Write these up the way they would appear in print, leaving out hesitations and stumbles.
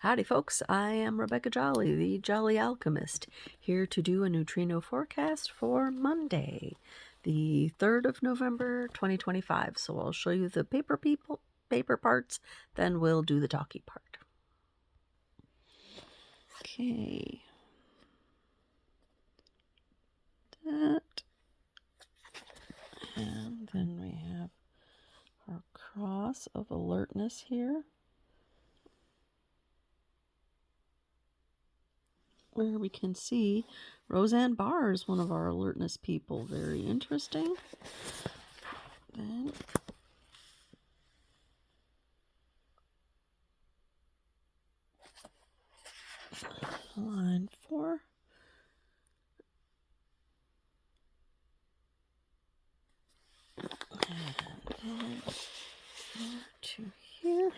Howdy folks, I am Rebecca Jolly, the Jolly Alchemist, here to do a neutrino forecast for Monday, the 3rd of November 2025. So I'll show you the paper parts, then we'll do the talky part. Okay. That. And then we have our cross of alertness here, where we can see Roseanne Barr is one of our alertness people. Very interesting. Then line 4. And then to here.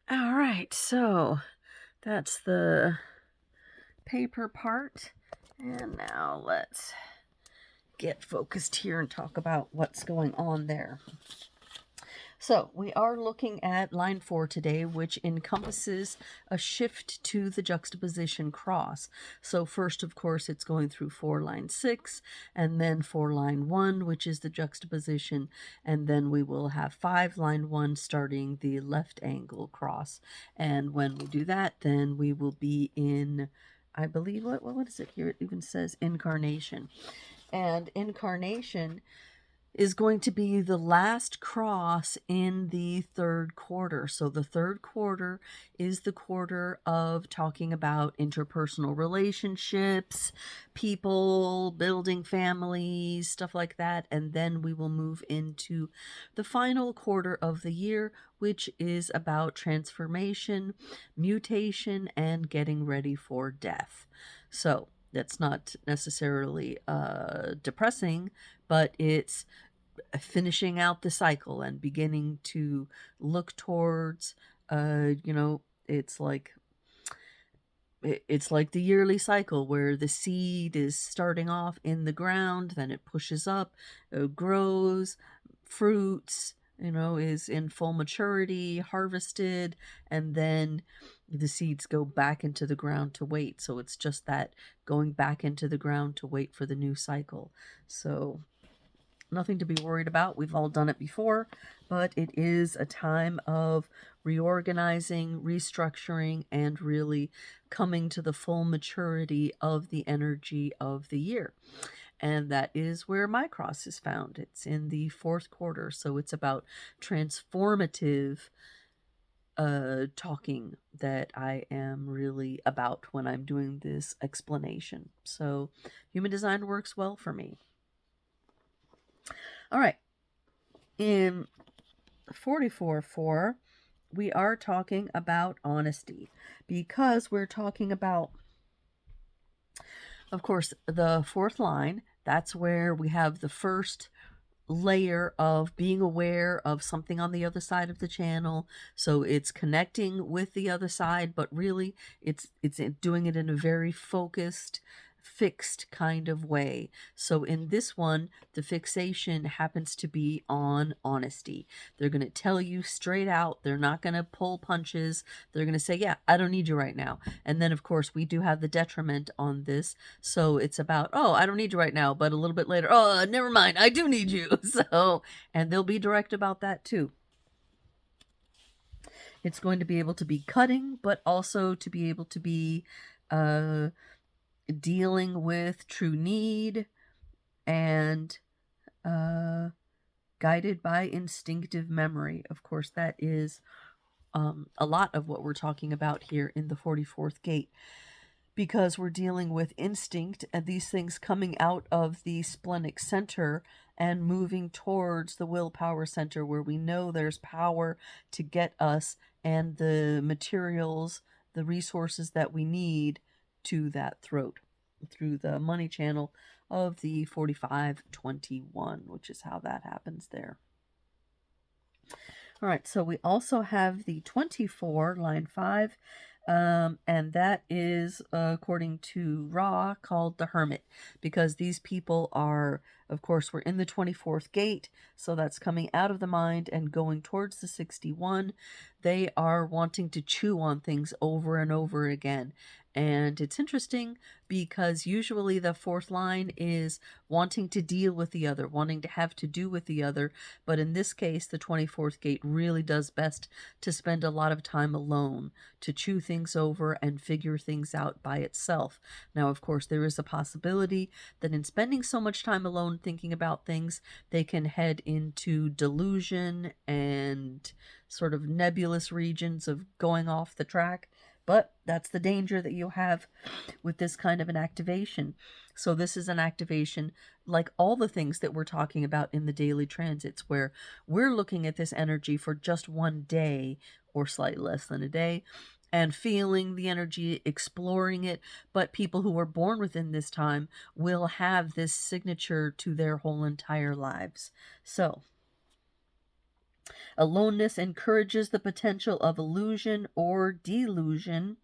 All right, so that's the paper part. And now let's get focused here and talk about what's going on there. So we are looking at line 4 today, which encompasses a shift to the juxtaposition cross. So first, of course, it's going through 4 line 6, and then 4 line 1, which is the juxtaposition, and then we will have 5 line 1 starting the left angle cross. And when we do that, then we will be in, I believe, what is it here? It even says Incarnation. And Incarnation is going to be the last cross in the 3rd quarter. So the 3rd quarter is the quarter of talking about interpersonal relationships, people, building families, stuff like that. And then we will move into the final quarter of the year, which is about transformation, mutation, and getting ready for death. So that's not necessarily depressing, but it's finishing out the cycle and beginning to look towards, it's like the yearly cycle where the seed is starting off in the ground, then it pushes up, grows, fruits, is in full maturity, harvested, and then the seeds go back into the ground to wait. So it's just that going back into the ground to wait for the new cycle. So nothing to be worried about. We've all done it before, but it is a time of reorganizing, restructuring, and really coming to the full maturity of the energy of the year. And that is where my cross is found. It's in the 4th quarter, so it's about transformative talking that I am really about when I'm doing this explanation. So Humun Design works well for me. All right, in 44.4, we are talking about honesty, because we're talking about, of course, the 4th line. That's where we have the first layer of being aware of something on the other side of the channel. So it's connecting with the other side, but really it's doing it in a very focused, fixed kind of way. So in this one, the fixation happens to be on honesty. They're going to tell you straight out. They're not going to pull punches. They're going to say, yeah, I don't need you right now. And then, of course, we do have the detriment on this. So it's about, oh, I don't need you right now. But a little bit later, oh, never mind, I do need you. So, and they'll be direct about that too. It's going to be able to be cutting, but also to be able to be dealing with true need and guided by instinctive memory. Of course, that is a lot of what we're talking about here in the 44th gate, because we're dealing with instinct and these things coming out of the splenic center and moving towards the willpower center, where we know there's power to get us and the materials, the resources that we need to that throat through the money channel of the 4521, which is how that happens there. All right, so we also have the 24, line 5, And that is, according to Ra, called the Hermit, because these people are, of course, we're in the 24th gate, so that's coming out of the mind and going towards the 61. They are wanting to chew on things over and over again. And it's interesting because usually the fourth line is wanting to deal with the other, wanting to have to do with the other. But in this case, the 24th gate really does best to spend a lot of time alone, to chew things over and figure things out by itself. Now, of course, there is a possibility that in spending so much time alone thinking about things, they can head into delusion and sort of nebulous regions of going off the track. But that's the danger that you have with this kind of an activation. So this is an activation like all the things that we're talking about in the daily transits, where we're looking at this energy for just one day or slightly less than a day and feeling the energy, exploring it. But people who are born within this time will have this signature to their whole entire lives. So aloneness encourages the potential of illusion or delusion,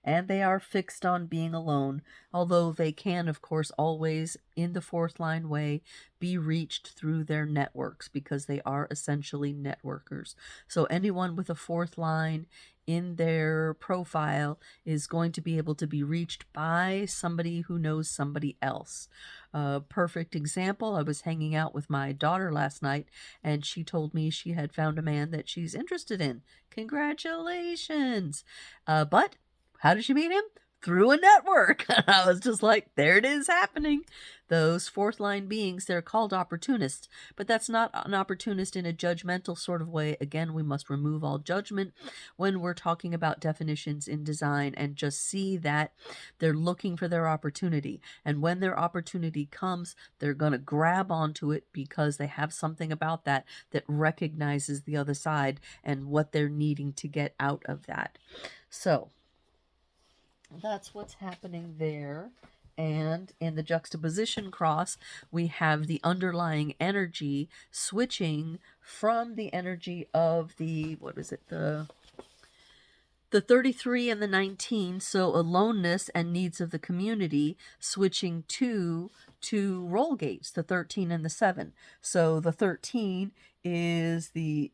and they are fixed on being alone, although they can, of course, always, in the fourth line way, be reached through their networks, because they are essentially networkers. So anyone with a fourth line in their profile is going to be able to be reached by somebody who knows somebody else. Perfect example, I was hanging out with my daughter last night, and she told me she had found a man that she's interested in. Congratulations! But how did she meet him? Through a network. I was just like, there it is happening. Those fourth line beings, they're called opportunists, but that's not an opportunist in a judgmental sort of way. Again, we must remove all judgment when we're talking about definitions in design and just see that they're looking for their opportunity. And when their opportunity comes, they're going to grab onto it because they have something about that that recognizes the other side and what they're needing to get out of that. So that's what's happening there. And in the juxtaposition cross, we have the underlying energy switching from the energy of the, what is it, the 33 and the 19, so aloneness and needs of the community, switching to two role gates, the 13 and the 7. So the 13 is the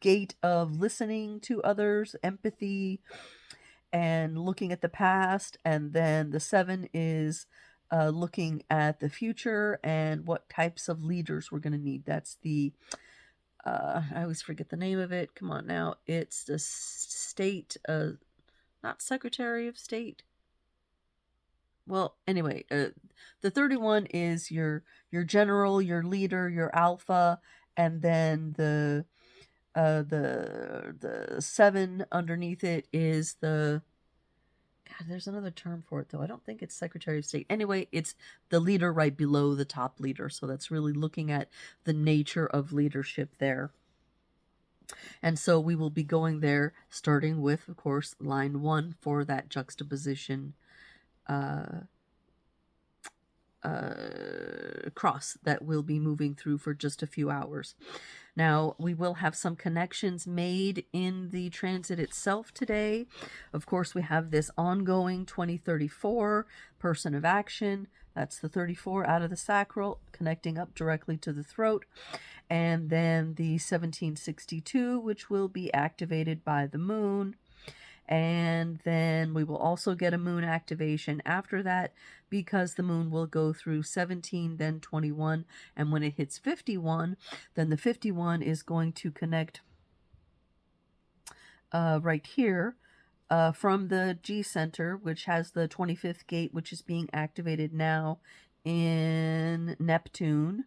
gate of listening to others, empathy, and looking at the past, and then the 7 is looking at the future and what types of leaders we're going to need. That's the I always forget the name of it. Come on now. It's the state, not Secretary of State. Well, anyway, the 31 is your general, your leader, your alpha, and then the 7 underneath it is the, God, there's another term for it though. I don't think it's Secretary of State. Anyway, it's the leader right below the top leader. So that's really looking at the nature of leadership there. And so we will be going there, starting with, of course, line 1 for that juxtaposition cross that we'll be moving through for just a few hours. Now, we will have some connections made in the transit itself today. Of course, we have this ongoing 2034 person of action. That's the 34 out of the sacral, connecting up directly to the throat. And then the 1762, which will be activated by the moon. And then we will also get a moon activation after that, because the moon will go through 17, then 21. And when it hits 51, then the 51 is going to connect right here from the G center, which has the 25th gate, which is being activated now in Neptune.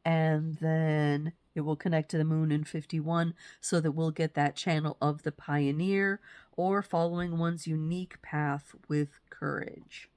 And then it will connect to the moon in 51, so that we'll get that channel of the pioneer, or following one's unique path with courage.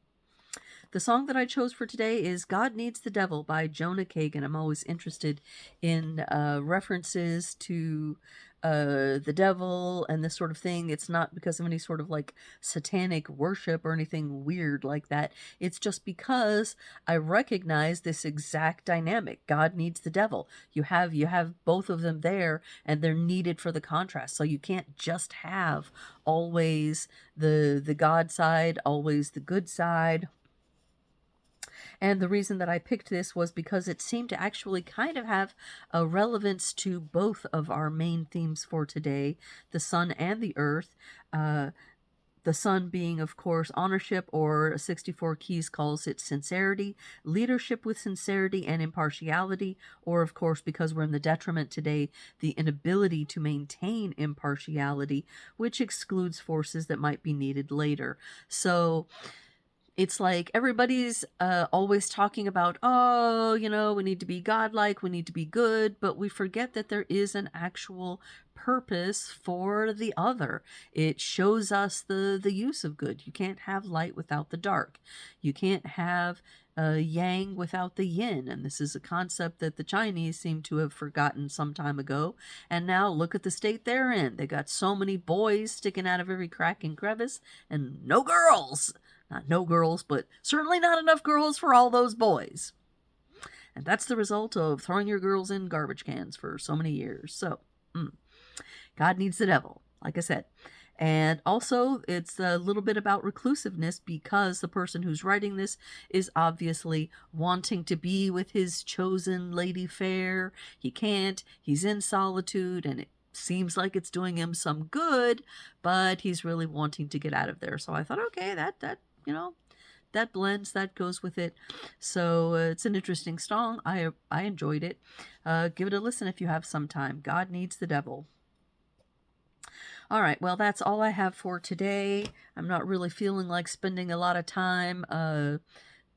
The song that I chose for today is God Needs the Devil by Jonah Kagan. I'm always interested in references to the devil and this sort of thing, it's not because of any sort of like satanic worship or anything weird like that. It's just because I recognize this exact dynamic. God needs the devil. You have both of them there, and they're needed for the contrast. So you can't just have always the God side, always the good side. And the reason that I picked this was because it seemed to actually kind of have a relevance to both of our main themes for today, the sun and the earth. The sun being, of course, ownership, or 64 Keys calls it sincerity, leadership with sincerity and impartiality, or, of course, because we're in the detriment today, the inability to maintain impartiality, which excludes forces that might be needed later. So it's like everybody's always talking about, oh, we need to be godlike, we need to be good, but we forget that there is an actual purpose for the other. It shows us the use of good. You can't have light without the dark. You can't have yang without the yin. And this is a concept that the Chinese seem to have forgotten some time ago. And now look at the state they're in. They got so many boys sticking out of every crack and crevice and no girls. Not no girls, but certainly not enough girls for all those boys. And that's the result of throwing your girls in garbage cans for so many years. So, God needs the devil, like I said. And also, it's a little bit about reclusiveness, because the person who's writing this is obviously wanting to be with his chosen lady fair. He can't. He's in solitude, and it seems like it's doing him some good, but he's really wanting to get out of there. So I thought, okay, that that blends, that goes with it. So it's an interesting song. I enjoyed it. Give it a listen if you have some time. God needs the devil. All right, well, that's all I have for today. I'm not really feeling like spending a lot of time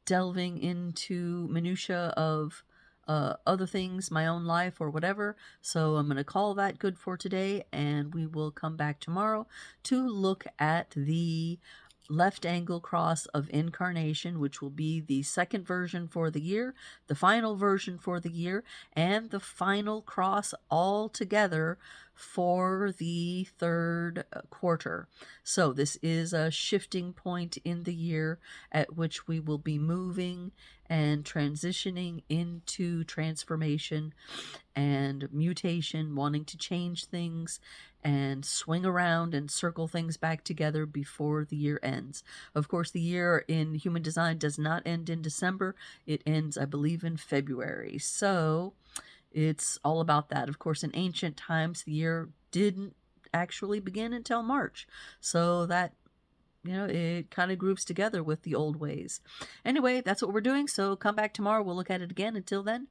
delving into minutia of other things, my own life or whatever. So I'm going to call that good for today, and we will come back tomorrow to look at the left angle cross of Incarnation, which will be the second version for the year, the final version for the year, and the final cross all together for the third quarter. So this is a shifting point in the year at which we will be moving and transitioning into transformation and mutation, wanting to change things and swing around and circle things back together before the year ends. Of course, the year in Human Design does not end in December. It ends, I believe, in February. So it's all about that. Of course, in ancient times, the year didn't actually begin until March. So that, it kind of grooves together with the old ways. Anyway, that's what we're doing. So come back tomorrow. We'll look at it again. Until then,